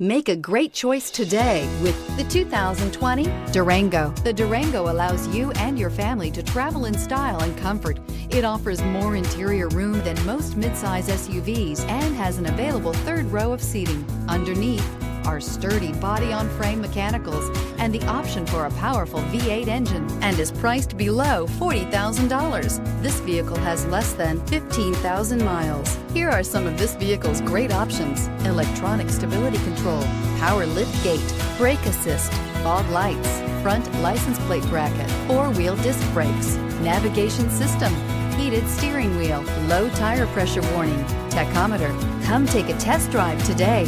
Make a great choice today with the 2020 Durango. The Durango allows you and your family to travel in style and comfort. It offers more interior room than most midsize SUVs and has an available third row of seating. Underneath are sturdy body-on-frame mechanicals and the option for a powerful V8 engine, and is priced below $40,000. This vehicle has less than 15,000 miles. Here are some of this vehicle's great options: electronic stability control, power lift gate, brake assist, fog lights, front license plate bracket, four-wheel disc brakes, navigation system, heated steering wheel, low tire pressure warning, tachometer. Come take a test drive today.